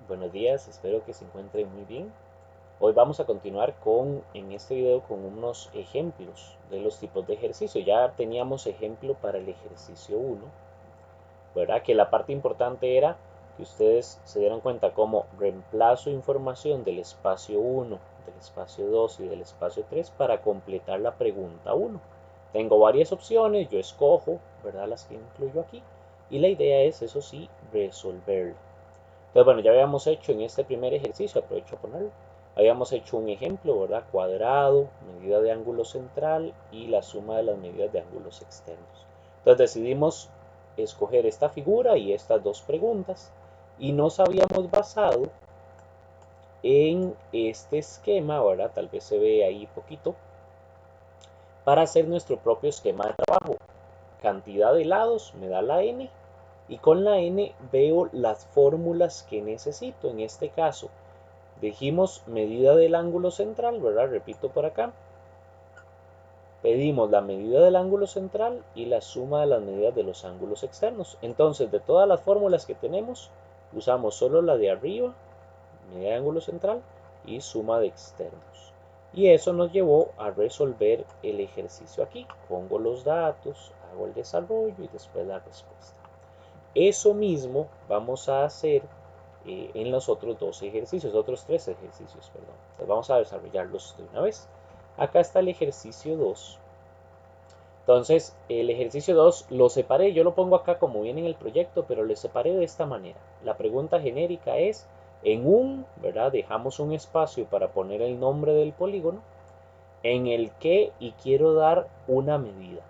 Buenos días, espero que se encuentren muy bien. Hoy vamos a continuar en este video con unos ejemplos de los tipos de ejercicio. Ya teníamos ejemplo para el ejercicio 1, ¿verdad? Que la parte importante era que ustedes se dieran cuenta cómo reemplazo información del espacio 1, del espacio 2 y del espacio 3 para completar la pregunta 1. Tengo varias opciones, yo escojo, ¿verdad? Las que incluyo aquí. Y la idea es, eso sí, resolverla. Entonces, bueno, ya habíamos hecho en este primer ejercicio, aprovecho a ponerlo, habíamos hecho un ejemplo, ¿verdad? Cuadrado, medida de ángulo central y la suma de las medidas de ángulos externos. Entonces decidimos escoger esta figura y estas dos preguntas y nos habíamos basado en este esquema, ¿verdad? Tal vez se ve ahí poquito, para hacer nuestro propio esquema de trabajo. Cantidad de lados me da la n y con la n veo las fórmulas que necesito. En este caso, dijimos medida del ángulo central, ¿verdad? Repito por acá. Pedimos la medida del ángulo central y la suma de las medidas de los ángulos externos. Entonces, de todas las fórmulas que tenemos, usamos solo la de arriba, medida de ángulo central y suma de externos. Y eso nos llevó a resolver el ejercicio aquí. Pongo los datos, hago el desarrollo y después la respuesta. Eso mismo vamos a hacer en los otros dos ejercicios, otros tres ejercicios, perdón. Entonces vamos a desarrollarlos de una vez. Acá está el ejercicio 2. Entonces, el ejercicio 2 lo separé, yo lo pongo acá como viene en el proyecto, pero lo separé de esta manera. La pregunta genérica es, ¿verdad? Dejamos un espacio para poner el nombre del polígono, en el que y quiero dar una medida,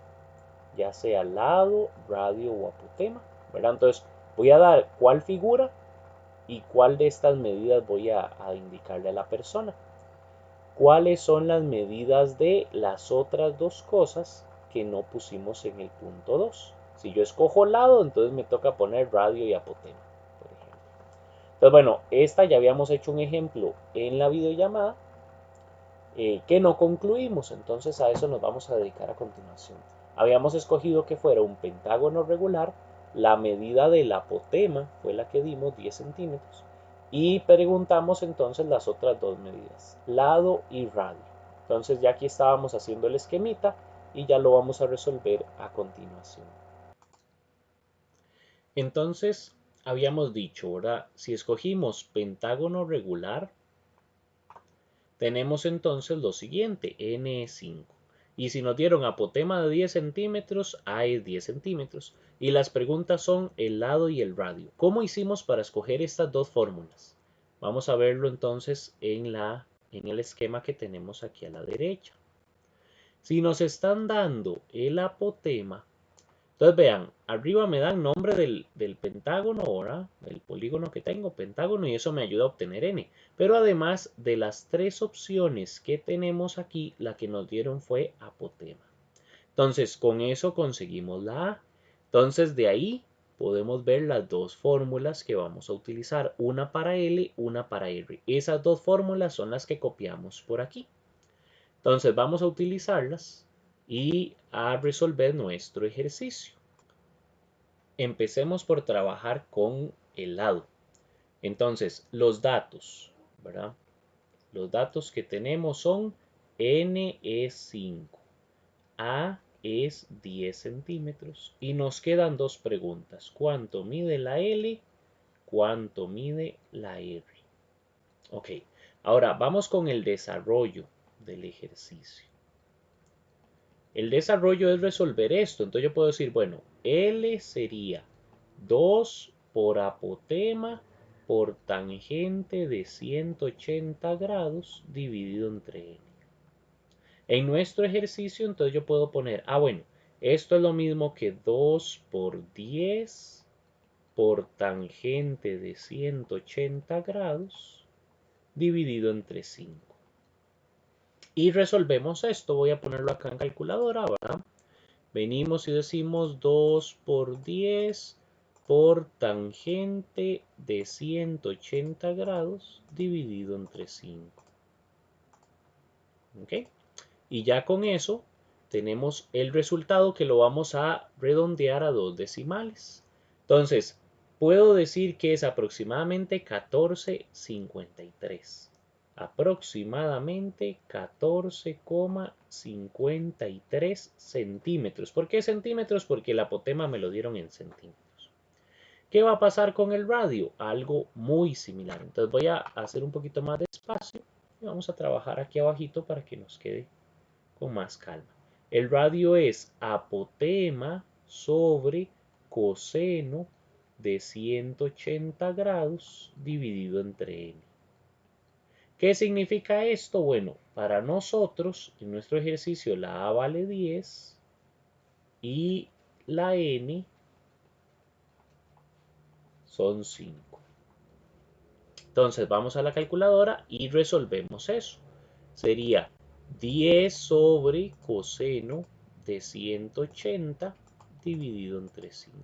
ya sea lado, radio o apotema, ¿verdad? Entonces, voy a dar cuál figura y cuál de estas medidas voy a indicarle a la persona. ¿Cuáles son las medidas de las otras dos cosas que no pusimos en el punto 2? Si yo escojo lado, entonces me toca poner radio y apotema, por ejemplo. Entonces, bueno, esta ya habíamos hecho un ejemplo en la videollamada que no concluimos, entonces a eso nos vamos a dedicar a continuación. Habíamos escogido que fuera un pentágono regular, la medida del apotema fue la que dimos, 10 centímetros, y preguntamos entonces las otras dos medidas, lado y radio. Entonces ya aquí estábamos haciendo el esquemita y ya lo vamos a resolver a continuación. Entonces habíamos dicho, ¿verdad? Si escogimos pentágono regular, tenemos entonces lo siguiente, n es 5. Y si nos dieron apotema de 10 centímetros, a es 10 centímetros. Y las preguntas son el lado y el radio. ¿Cómo hicimos para escoger estas dos fórmulas? Vamos a verlo entonces en el esquema que tenemos aquí a la derecha. Si nos están dando el apotema, entonces vean, arriba me dan nombre del pentágono, ¿verdad? El polígono que tengo, pentágono, y eso me ayuda a obtener n. Pero además de las tres opciones que tenemos aquí, la que nos dieron fue apotema. Entonces, con eso conseguimos la A. Entonces, de ahí podemos ver las dos fórmulas que vamos a utilizar, una para L, una para R. Esas dos fórmulas son las que copiamos por aquí. Entonces, vamos a utilizarlas y a resolver nuestro ejercicio. Empecemos por trabajar con el lado. Entonces, los datos, ¿verdad? Los datos que tenemos son n es 5, a es 10 centímetros y nos quedan dos preguntas. ¿Cuánto mide la L? ¿Cuánto mide la R? Ok, ahora vamos con el desarrollo del ejercicio. El desarrollo es resolver esto. Entonces yo puedo decir, bueno, L sería 2 por apotema por tangente de 180 grados dividido entre n. En nuestro ejercicio, entonces yo puedo poner, bueno, esto es lo mismo que 2 por 10 por tangente de 180 grados dividido entre 5. Y resolvemos esto. Voy a ponerlo acá en calculadora, ¿verdad? Venimos y decimos 2 por 10 por tangente de 180 grados dividido entre 5. ¿Ok? Y ya con eso tenemos el resultado que lo vamos a redondear a dos decimales. Entonces, puedo decir que es aproximadamente 14,53. Aproximadamente 14,53 centímetros. ¿Por qué centímetros? Porque el apotema me lo dieron en centímetros. ¿Qué va a pasar con el radio? Algo muy similar. Entonces voy a hacer un poquito más despacio y vamos a trabajar aquí abajito para que nos quede con más calma. El radio es apotema sobre coseno de 180 grados dividido entre n. ¿Qué significa esto? Bueno, para nosotros, en nuestro ejercicio, la A vale 10 y la n son 5. Entonces vamos a la calculadora y resolvemos eso. Sería 10 sobre coseno de 180 dividido entre 5.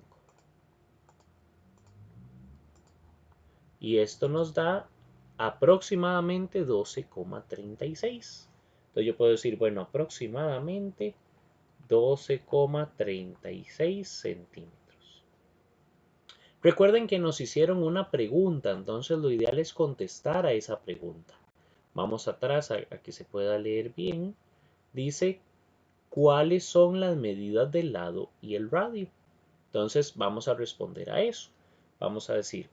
Y esto nos da aproximadamente 12,36. Entonces yo puedo decir, bueno, aproximadamente 12,36 centímetros. Recuerden que nos hicieron una pregunta, entonces lo ideal es contestar a esa pregunta. Vamos atrás a que se pueda leer bien. Dice, ¿cuáles son las medidas del lado y el radio? Entonces vamos a responder a eso. Vamos a decir,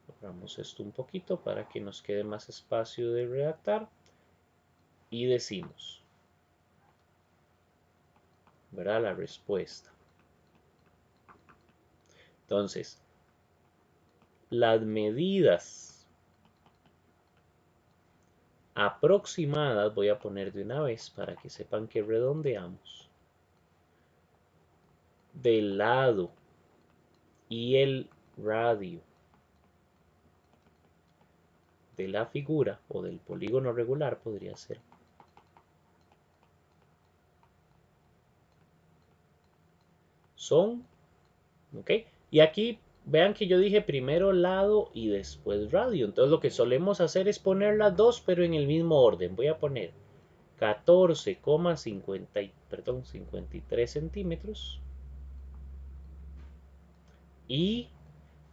borramos esto un poquito para que nos quede más espacio de redactar. Y decimos, ¿verdad? La respuesta. Entonces, las medidas aproximadas, voy a poner de una vez para que sepan que redondeamos, del lado y el radio de la figura o del polígono regular podría ser. Son, ¿ok? Y aquí vean que yo dije primero lado y después radio. Entonces lo que solemos hacer es poner las dos, pero en el mismo orden. Voy a poner 53 centímetros y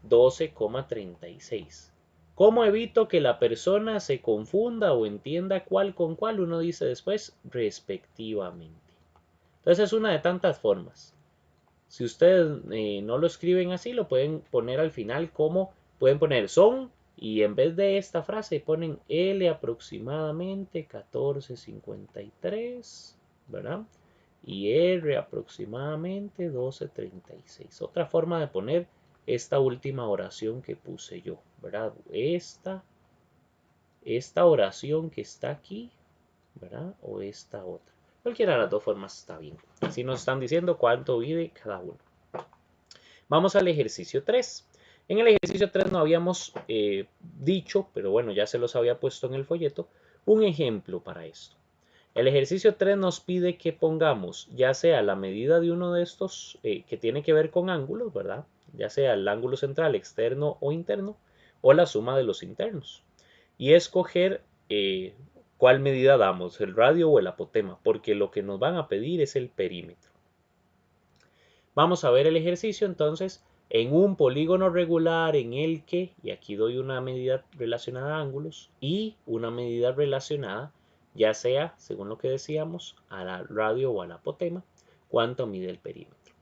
12,36. ¿Cómo evito que la persona se confunda o entienda cuál con cuál? Uno dice después respectivamente. Entonces es una de tantas formas. Si ustedes no lo escriben así, lo pueden poner al final como, pueden poner son, y en vez de esta frase ponen L aproximadamente 14,53, ¿verdad? Y R aproximadamente 12,36. Otra forma de poner esta última oración que puse yo, ¿verdad? Esta oración que está aquí, ¿verdad? O esta otra. Cualquiera de las dos formas está bien. Así nos están diciendo cuánto vive cada uno. Vamos al ejercicio 3. En el ejercicio 3 no habíamos dicho, pero bueno, ya se los había puesto en el folleto, un ejemplo para esto. El ejercicio 3 nos pide que pongamos ya sea la medida de uno de estos que tiene que ver con ángulos, ¿verdad? Ya sea el ángulo central, externo o interno, o la suma de los internos. Y escoger cuál medida damos, el radio o el apotema, porque lo que nos van a pedir es el perímetro. Vamos a ver el ejercicio entonces en un polígono regular en el que, y aquí doy una medida relacionada a ángulos y una medida relacionada, ya sea, según lo que decíamos, a la radio o al apotema, cuánto mide el perímetro.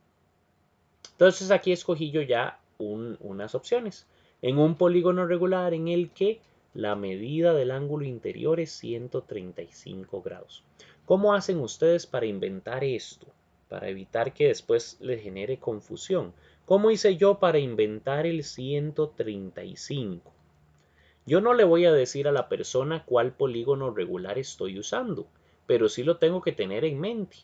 Entonces aquí escogí yo ya unas opciones. En un polígono regular en el que la medida del ángulo interior es 135 grados. ¿Cómo hacen ustedes para inventar esto? Para evitar que después les genere confusión. ¿Cómo hice yo para inventar el 135? Yo no le voy a decir a la persona cuál polígono regular estoy usando, pero sí lo tengo que tener en mente.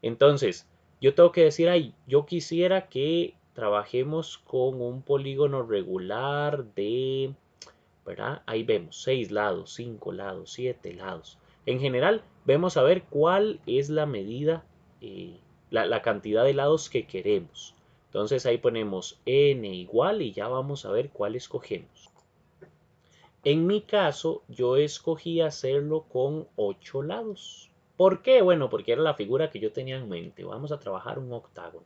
Entonces, yo tengo que decir, ay, yo quisiera que trabajemos con un polígono regular de, ¿verdad? Ahí vemos 6 lados, 5 lados, 7 lados. En general, vemos a ver cuál es la medida, la cantidad de lados que queremos. Entonces ahí ponemos n igual y ya vamos a ver cuál escogemos. En mi caso, yo escogí hacerlo con 8 lados. ¿Por qué? Bueno, porque era la figura que yo tenía en mente. Vamos a trabajar un octágono.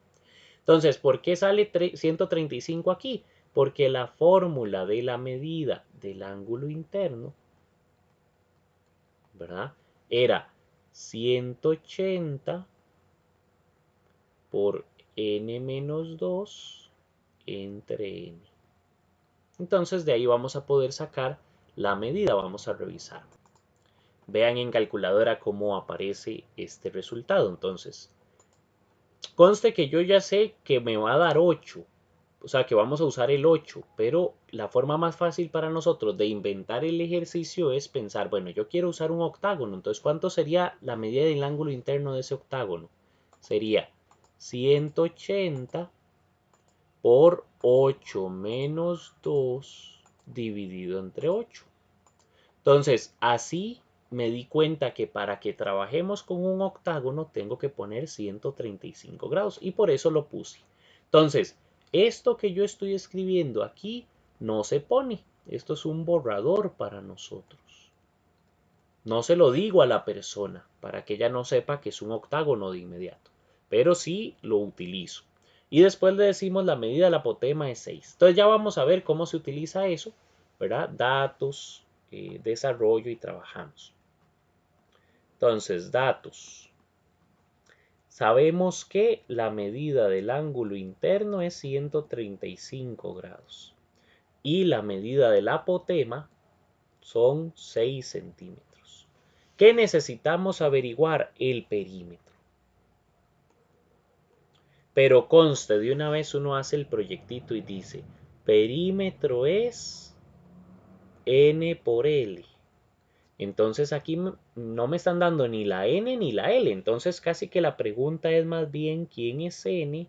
Entonces, ¿por qué sale 135 aquí? Porque la fórmula de la medida del ángulo interno, ¿verdad? Era 180 por n menos 2 entre n. Entonces de ahí vamos a poder sacar la medida, vamos a revisar. Vean en calculadora cómo aparece este resultado. Entonces, conste que yo ya sé que me va a dar 8, o sea que vamos a usar el 8, pero la forma más fácil para nosotros de inventar el ejercicio es pensar, bueno, yo quiero usar un octágono, entonces ¿cuánto sería la medida del ángulo interno de ese octágono? Sería 180 por 8 menos 2 dividido entre 8. Entonces, así me di cuenta que para que trabajemos con un octágono tengo que poner 135 grados y por eso lo puse. Entonces, esto que yo estoy escribiendo aquí no se pone. Esto es un borrador para nosotros. No se lo digo a la persona para que ella no sepa que es un octágono de inmediato, pero sí lo utilizo. Y después le decimos la medida del apotema es 6. Entonces ya vamos a ver cómo se utiliza eso, ¿verdad? Datos, desarrollo y trabajamos. Entonces, datos. Sabemos que la medida del ángulo interno es 135 grados y la medida del apotema son 6 centímetros. ¿Qué necesitamos averiguar? El perímetro. Pero conste, de una vez uno hace el proyectito y dice, perímetro es n por L. Entonces aquí no me están dando ni la N ni la L. Entonces casi que la pregunta es más bien quién es N,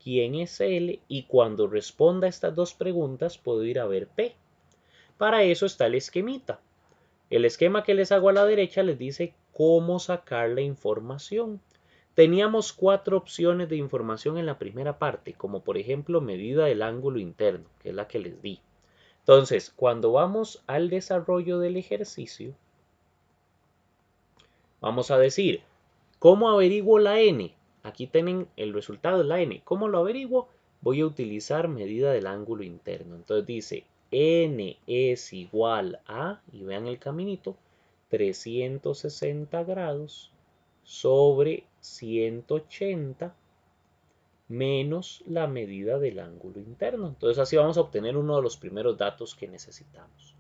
quién es L. Y cuando responda a estas dos preguntas puedo ir a ver P. Para eso está el esquemita. El esquema que les hago a la derecha les dice cómo sacar la información. Teníamos 4 opciones de información en la primera parte, como por ejemplo medida del ángulo interno, que es la que les di. Entonces, cuando vamos al desarrollo del ejercicio, vamos a decir, ¿cómo averiguo la n? Aquí tienen el resultado de la n. ¿Cómo lo averiguo? Voy a utilizar medida del ángulo interno. Entonces dice, n es igual a, y vean el caminito, 360 grados sobre 180 menos la medida del ángulo interno. Entonces así vamos a obtener uno de los primeros datos que necesitamos.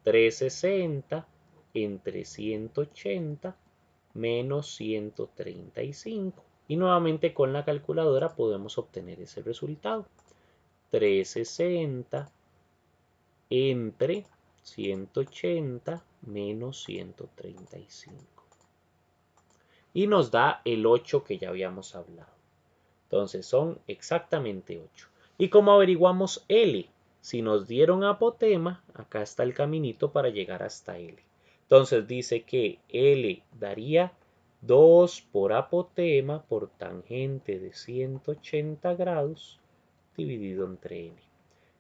360 entre 180 menos 135. Y nuevamente con la calculadora podemos obtener ese resultado. 360 entre 180 menos 135. Y nos da el 8 que ya habíamos hablado. Entonces son exactamente 8. ¿Y cómo averiguamos L? Si nos dieron apotema, acá está el caminito para llegar hasta L. Entonces dice que L daría 2 por apotema por tangente de 180 grados dividido entre N.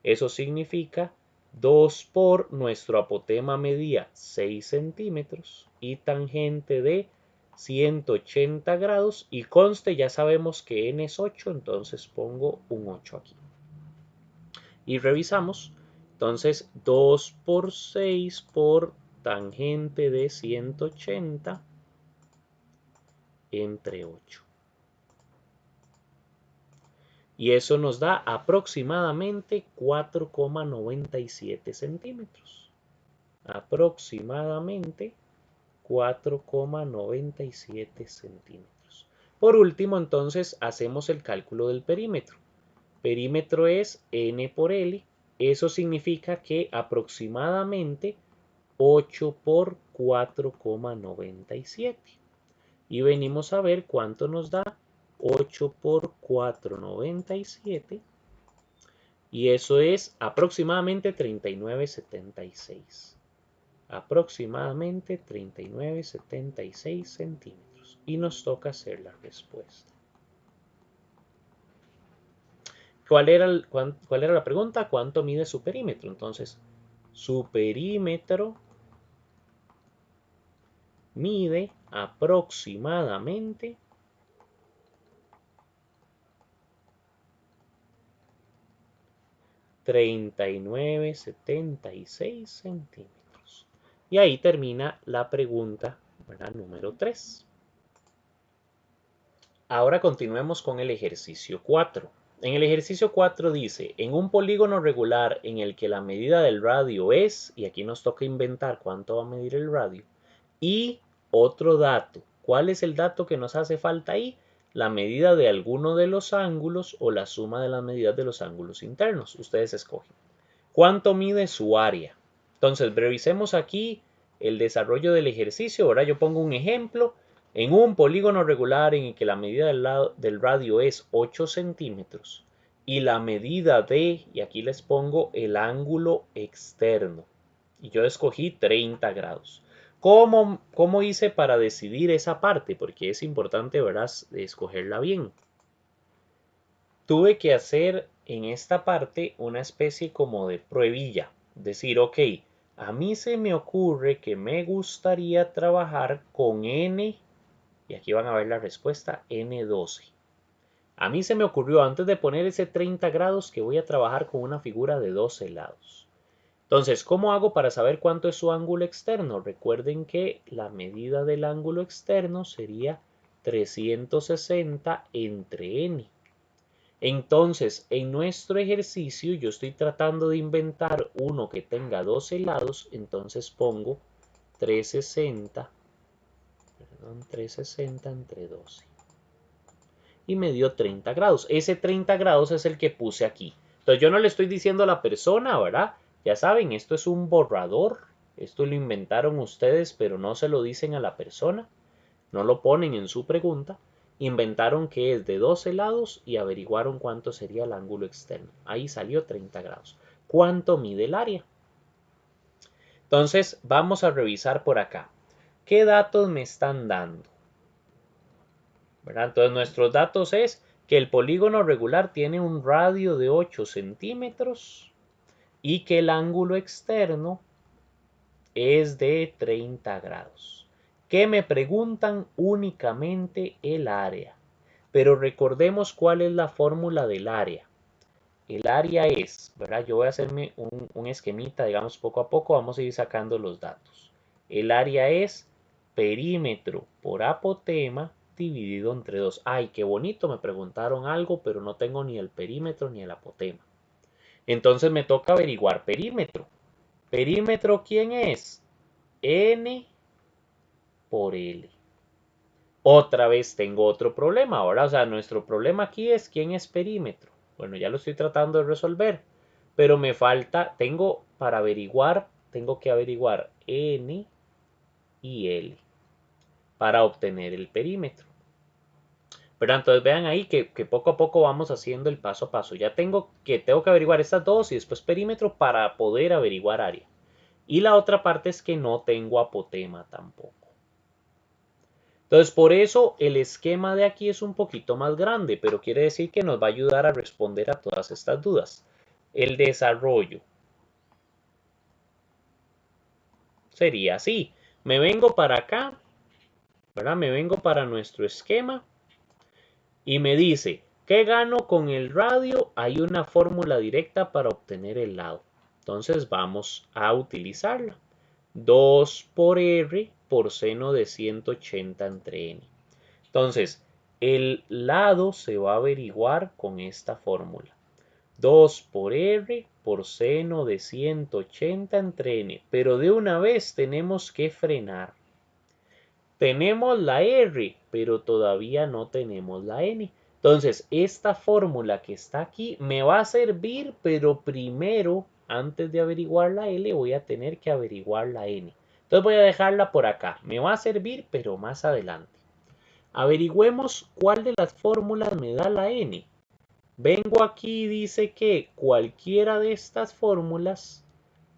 Eso significa 2 por nuestro apotema medía 6 centímetros y tangente de 180 grados y conste, ya sabemos que n es 8, entonces pongo un 8 aquí. Y revisamos, entonces 2 por 6 por tangente de 180 entre 8. Y eso nos da aproximadamente 4,97 centímetros. Aproximadamente 4,97 centímetros. Por último, entonces, hacemos el cálculo del perímetro. Perímetro es n por L. Eso significa que aproximadamente 8 por 4,97. Y venimos a ver cuánto nos da 8 por 4,97. Y eso es aproximadamente 39,76. Aproximadamente 39,76 centímetros. Y nos toca hacer la respuesta. ¿Cuál era la pregunta? ¿Cuánto mide su perímetro? Entonces, su perímetro mide aproximadamente 39,76 centímetros. Y ahí termina la pregunta, ¿verdad? Número 3. Ahora continuemos con el ejercicio 4. En el ejercicio 4 dice, en un polígono regular en el que la medida del radio es, y aquí nos toca inventar cuánto va a medir el radio, y otro dato. ¿Cuál es el dato que nos hace falta ahí? La medida de alguno de los ángulos o la suma de las medidas de los ángulos internos. Ustedes escogen. ¿Cuánto mide su área? Entonces, revisemos aquí el desarrollo del ejercicio. Ahora yo pongo un ejemplo. En un polígono regular en el que la medida del radio es 8 centímetros y la medida de, y aquí les pongo el ángulo externo, y yo escogí 30 grados. ¿Cómo hice para decidir esa parte? Porque es importante, ¿verdad?, escogerla bien. Tuve que hacer en esta parte una especie como de pruebilla. Decir, ok, a mí se me ocurre que me gustaría trabajar con n, y aquí van a ver la respuesta, n12. A mí se me ocurrió antes de poner ese 30 grados que voy a trabajar con una figura de 12 lados. Entonces, ¿cómo hago para saber cuánto es su ángulo externo? Recuerden que la medida del ángulo externo sería 360 entre n. Entonces, en nuestro ejercicio yo estoy tratando de inventar uno que tenga 12 lados, entonces pongo 360 entre 12. Y me dio 30 grados. Ese 30 grados es el que puse aquí. Entonces yo no le estoy diciendo a la persona, ¿verdad? Ya saben, esto es un borrador. Esto lo inventaron ustedes, pero no se lo dicen a la persona. No lo ponen en su pregunta. Inventaron que es de 12 lados y averiguaron cuánto sería el ángulo externo. Ahí salió 30 grados. ¿Cuánto mide el área? Entonces vamos a revisar por acá. ¿Qué datos me están dando? ¿Verdad? Entonces nuestros datos es que el polígono regular tiene un radio de 8 centímetros y que el ángulo externo es de 30 grados. ¿Qué me preguntan? Únicamente el área. Pero recordemos cuál es la fórmula del área. El área es, ¿verdad? Yo voy a hacerme un esquemita, digamos, poco a poco vamos a ir sacando los datos. El área es perímetro por apotema dividido entre 2. Ay, qué bonito, me preguntaron algo, pero no tengo ni el perímetro ni el apotema. Entonces me toca averiguar perímetro. ¿Perímetro quién es? N por L. Otra vez tengo otro problema. Ahora, o sea, nuestro problema aquí es quién es perímetro. Bueno, ya lo estoy tratando de resolver. Pero me falta, tengo que averiguar N y L para obtener el perímetro. Pero entonces vean ahí que poco a poco vamos haciendo el paso a paso. Ya tengo que averiguar estas dos y después perímetro para poder averiguar área. Y la otra parte es que no tengo apotema tampoco. Entonces, por eso el esquema de aquí es un poquito más grande, pero quiere decir que nos va a ayudar a responder a todas estas dudas. El desarrollo sería así. Me vengo para acá, ¿verdad? Me vengo para nuestro esquema y me dice, ¿qué gano con el radio? Hay una fórmula directa para obtener el lado. Entonces vamos a utilizarla. 2 por R por seno de 180 entre N. Entonces, el lado se va a averiguar con esta fórmula. 2 por R por seno de 180 entre N. Pero de una vez tenemos que frenar. Tenemos la R, pero todavía no tenemos la N. Entonces, esta fórmula que está aquí me va a servir, pero primero, antes de averiguar la L, voy a tener que averiguar la N. Entonces voy a dejarla por acá. Me va a servir, pero más adelante. Averigüemos cuál de las fórmulas me da la N. Vengo aquí y dice que cualquiera de estas fórmulas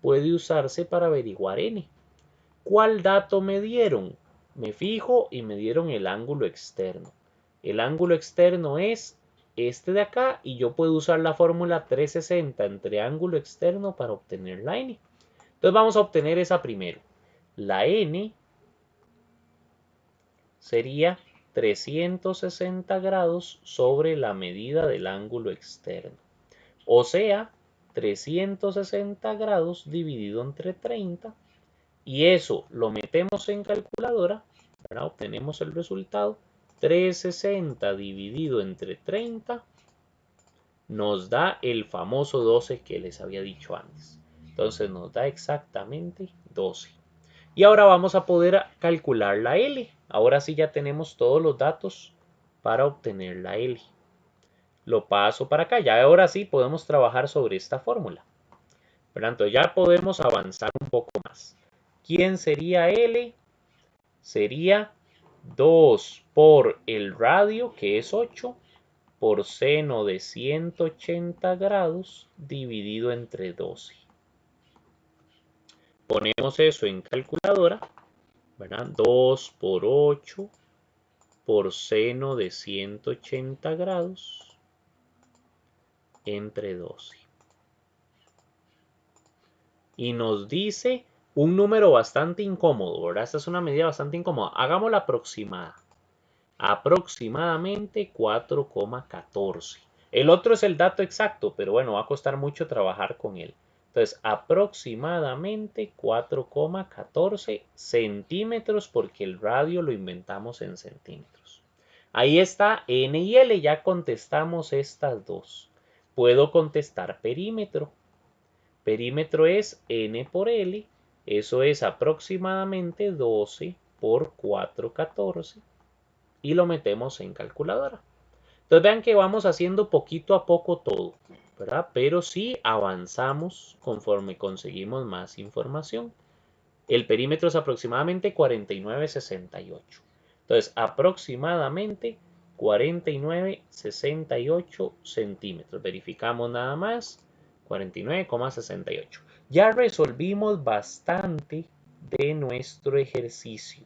puede usarse para averiguar N. ¿Cuál dato me dieron? Me fijo y me dieron el ángulo externo. El ángulo externo es este de acá y yo puedo usar la fórmula 360 entre ángulo externo para obtener la N. Entonces vamos a obtener esa primero. La N sería 360 grados sobre la medida del ángulo externo. O sea, 360 grados dividido entre 30. Y eso lo metemos en calculadora, ¿verdad? Obtenemos el resultado. 360 dividido entre 30 nos da el famoso 12 que les había dicho antes. Entonces nos da exactamente 12. Y ahora vamos a poder calcular la L. Ahora sí ya tenemos todos los datos para obtener la L. Lo paso para acá. Ya ahora sí podemos trabajar sobre esta fórmula. Entonces ya podemos avanzar un poco más. ¿Quién sería L? Sería 2 por el radio, que es 8, por seno de 180 grados dividido entre 12. Ponemos eso en calculadora, ¿verdad? 2 por 8 por seno de 180 grados entre 12. Y nos dice un número bastante incómodo, ¿verdad? Esta es una medida bastante incómoda. Hagámosla aproximada. Aproximadamente 4,14. El otro es el dato exacto, pero bueno, va a costar mucho trabajar con él. Entonces, aproximadamente 4,14 centímetros, porque el radio lo inventamos en centímetros. Ahí está N y L, ya contestamos estas dos. Puedo contestar perímetro. Perímetro es N por L, eso es aproximadamente 12 por 4,14. Y lo metemos en calculadora. Entonces vean que vamos haciendo poquito a poco todo, ¿verdad? Pero sí avanzamos conforme conseguimos más información. El perímetro es aproximadamente 49,68. Entonces aproximadamente 49,68 centímetros. Verificamos nada más. 49,68. Ya resolvimos bastante de nuestro ejercicio.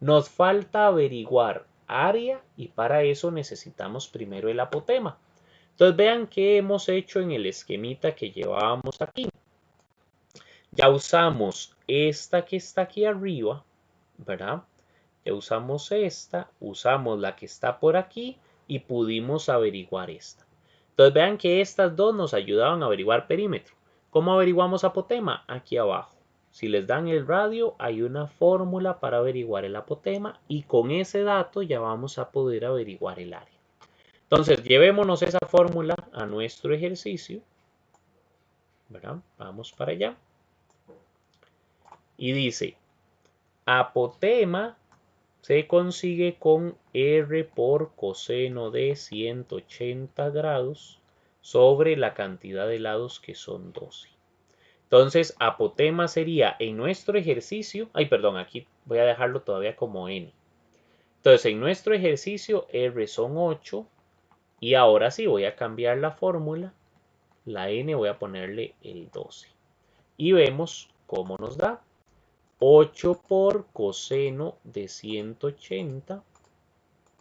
Nos falta averiguar área y para eso necesitamos primero el apotema. Entonces vean qué hemos hecho en el esquemita que llevábamos aquí. Ya usamos esta que está aquí arriba, ¿verdad? Ya usamos esta, usamos la que está por aquí y pudimos averiguar esta. Entonces vean que estas dos nos ayudaban a averiguar perímetro. ¿Cómo averiguamos apotema? Aquí abajo. Si les dan el radio, hay una fórmula para averiguar el apotema y con ese dato ya vamos a poder averiguar el área. Entonces, llevémonos esa fórmula a nuestro ejercicio, ¿verdad? Vamos para allá. Y dice, apotema se consigue con R por coseno de 180 grados sobre la cantidad de lados que son 12. Entonces, apotema sería en nuestro ejercicio, aquí voy a dejarlo todavía como N. Entonces, en nuestro ejercicio R son 8 y ahora sí voy a cambiar la fórmula, la N voy a ponerle el 12. Y vemos cómo nos da. 8 por coseno de 180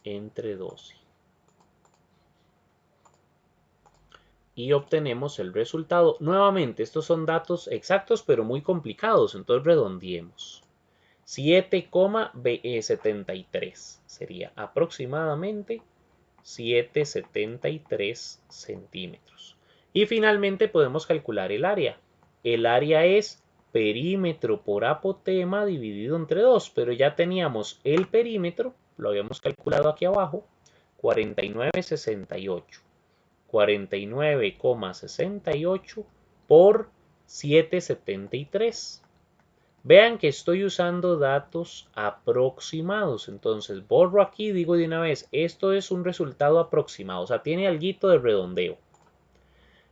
entre 12. Y obtenemos el resultado. Nuevamente, estos son datos exactos, pero muy complicados, entonces redondeemos. 7,73 sería aproximadamente 7,73 centímetros. Y finalmente podemos calcular el área. El área es perímetro por apotema dividido entre 2, pero ya teníamos el perímetro, lo habíamos calculado aquí abajo, 49,68. 49,68 por 7,73. Vean que estoy usando datos aproximados, entonces borro aquí, digo de una vez, esto es un resultado aproximado, o sea, tiene alguito de redondeo.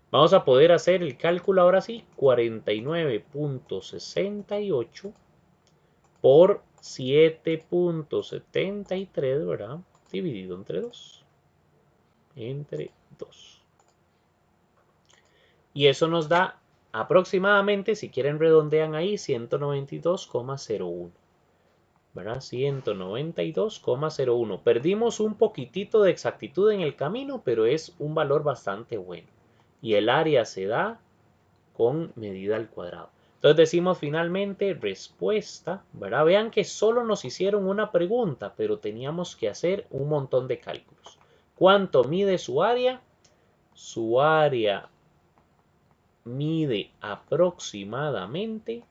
Vamos a poder hacer el cálculo ahora sí, 49,68 por 7,73, ¿verdad? Dividido entre 2. Entre 2. Y eso nos da aproximadamente, si quieren redondean ahí, 192,01. ¿Verdad? 192,01. Perdimos un poquitito de exactitud en el camino, pero es un valor bastante bueno. Y el área se da con medida al cuadrado. Entonces decimos finalmente respuesta, ¿verdad? Vean que solo nos hicieron una pregunta, pero teníamos que hacer un montón de cálculos. ¿Cuánto mide su área? Su área mide aproximadamente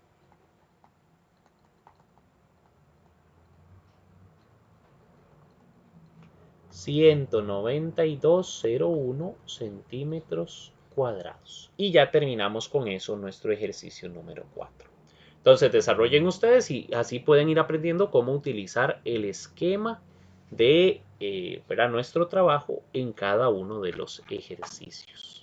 192,01 centímetros cuadrados. Y ya terminamos con eso nuestro ejercicio número 4. Entonces desarrollen ustedes y así pueden ir aprendiendo cómo utilizar el esquema de nuestro trabajo en cada uno de los ejercicios.